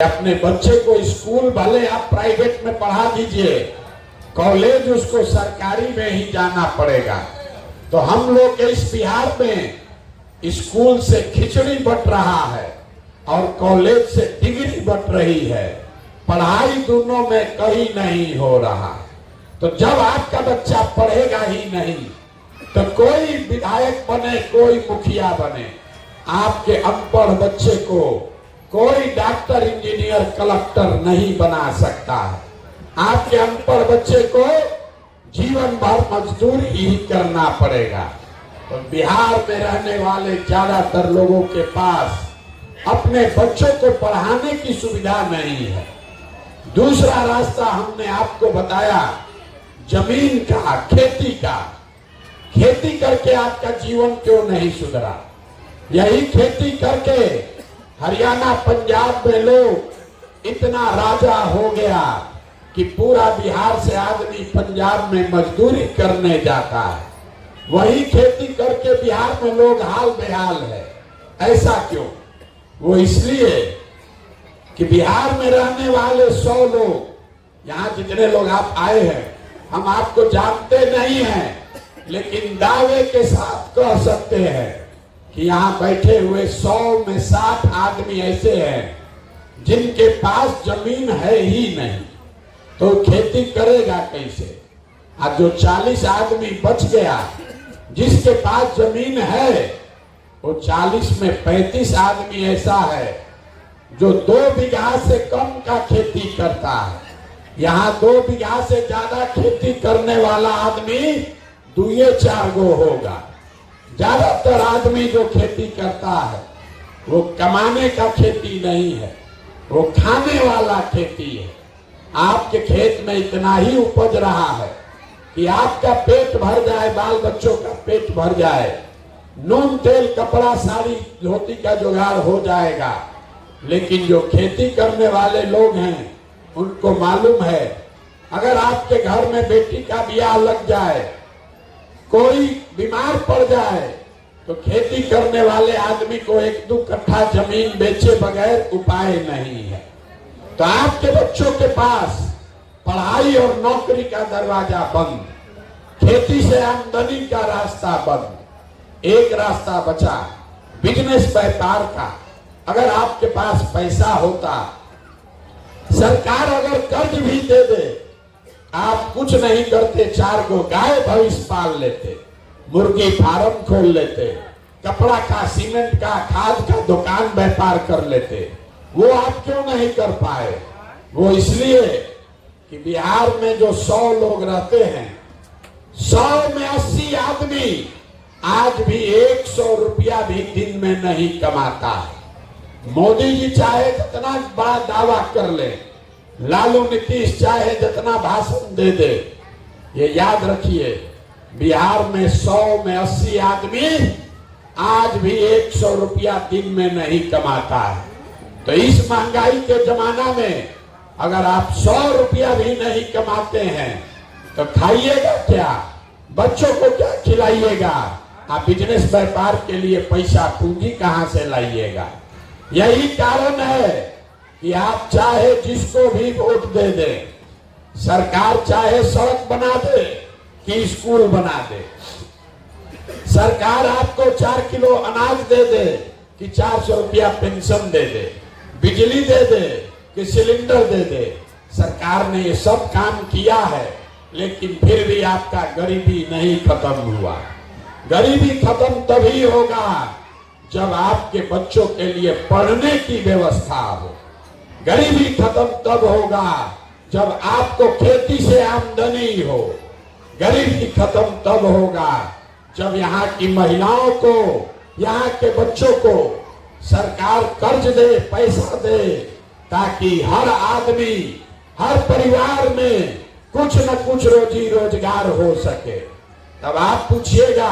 अपने बच्चे को स्कूल भले आप प्राइवेट में पढ़ा दीजिए, कॉलेज उसको सरकारी में ही जाना पड़ेगा। तो हम लोग के इस बिहार में स्कूल से खिचड़ी बट रहा है और कॉलेज से डिग्री बट रही है। पढ़ाई दोनों में कहीं नहीं हो रहा। तो जब आपका बच्चा पढ़ेगा ही नहीं तो कोई विधायक बने, कोई मुखिया बने, आपके अनपढ़ बच्चे को कोई डॉक्टर, इंजीनियर, कलेक्टर नहीं बना सकता है। आपके अनपढ़ बच्चे को जीवन भर मजदूरी ही करना पड़ेगा। तो बिहार में रहने वाले ज्यादातर लोगों के पास अपने बच्चों को पढ़ाने की सुविधा नहीं है। दूसरा रास्ता हमने आपको बताया जमीन का, खेती का। खेती करके आपका जीवन क्यों नहीं सुधरा? यही खेती करके हरियाणा, पंजाब में लोग इतना राजा हो गया कि पूरा बिहार से आदमी पंजाब में मजदूरी करने जाता है। वही खेती करके बिहार में लोग हाल बेहाल है। ऐसा क्यों? वो इसलिए कि बिहार में रहने वाले 100 लोग, यहाँ जितने लोग आप आए हैं, हम आपको जानते नहीं हैं, लेकिन दावे के साथ कह सकते हैं कि यहाँ बैठे हुए 100 में 60 आदमी ऐसे हैं जिनके पास जमीन है ही नहीं। तो खेती करेगा कैसे? आज जो 40 आदमी बच गया जिसके पास जमीन है, वो 40 में 35 आदमी ऐसा है जो 2 बीघा से कम का खेती करता है। यहाँ 2 बीघा से ज्यादा खेती करने वाला आदमी 2-4 गो होगा। ज्यादातर आदमी जो खेती करता है वो कमाने का खेती नहीं है, वो खाने वाला खेती है। आपके खेत में इतना ही उपज रहा है कि आपका पेट भर जाए, बाल बच्चों का पेट भर जाए, नून तेल कपड़ा साड़ी धोती का जुगाड़ हो जाएगा। लेकिन जो खेती करने वाले लोग हैं उनको मालूम है, अगर आपके घर में बेटी का ब्याह लग जाए, कोई बीमार पड़ जाए, तो खेती करने वाले आदमी को 1-2 कट्ठा जमीन बेचे बगैर उपाय नहीं है। तो आपके बच्चों के पास पढ़ाई और नौकरी का दरवाजा बंद, खेती से आमदनी का रास्ता बंद। एक रास्ता बचा बिजनेस, व्यापार का। अगर आपके पास पैसा होता, सरकार अगर कर्ज भी दे दे, आप कुछ नहीं करते, 4 गो गाय भैंस पाल लेते, मुर्गी फार्म खोल लेते, कपड़ा का, सीमेंट का, खाद का दुकान व्यापार कर लेते। वो आप क्यों नहीं कर पाए? वो इसलिए कि बिहार में जो 100 लोग रहते हैं, 100 में 80 आदमी आज भी 100 रुपया भी दिन में नहीं कमाता है। मोदी जी चाहे जितना बड़ा दावा कर ले, लालू नीतीश चाहे जितना भाषण दे दे, ये याद रखिए, बिहार में 100 में 80 आदमी आज भी 100 रुपया दिन में नहीं कमाता है। तो इस महंगाई के जमाना में अगर आप 100 रुपया भी नहीं कमाते हैं तो खाइएगा क्या? बच्चों को क्या खिलाइएगा? आप बिजनेस व्यापार के लिए पैसा पूंजी कहां से लाइएगा? यही कारण है कि आप चाहे जिसको भी वोट दे दे, सरकार चाहे सड़क बना दे कि स्कूल बना दे, सरकार आपको 4 किलो अनाज दे दे कि 400 रुपया पेंशन दे दे, बिजली दे दे कि सिलेंडर दे दे, सरकार ने ये सब काम किया है, लेकिन फिर भी आपका गरीबी नहीं खत्म हुआ। गरीबी खत्म तभी होगा जब आपके बच्चों के लिए पढ़ने की व्यवस्था हो। गरीबी खत्म तब होगा जब आपको खेती से आमदनी हो। गरीबी खत्म तब होगा जब यहाँ की महिलाओं को, यहाँ के बच्चों को सरकार कर्ज दे, पैसा दे, ताकि हर आदमी, हर परिवार में कुछ न कुछ रोजी रोजगार हो सके। तब आप पूछिएगा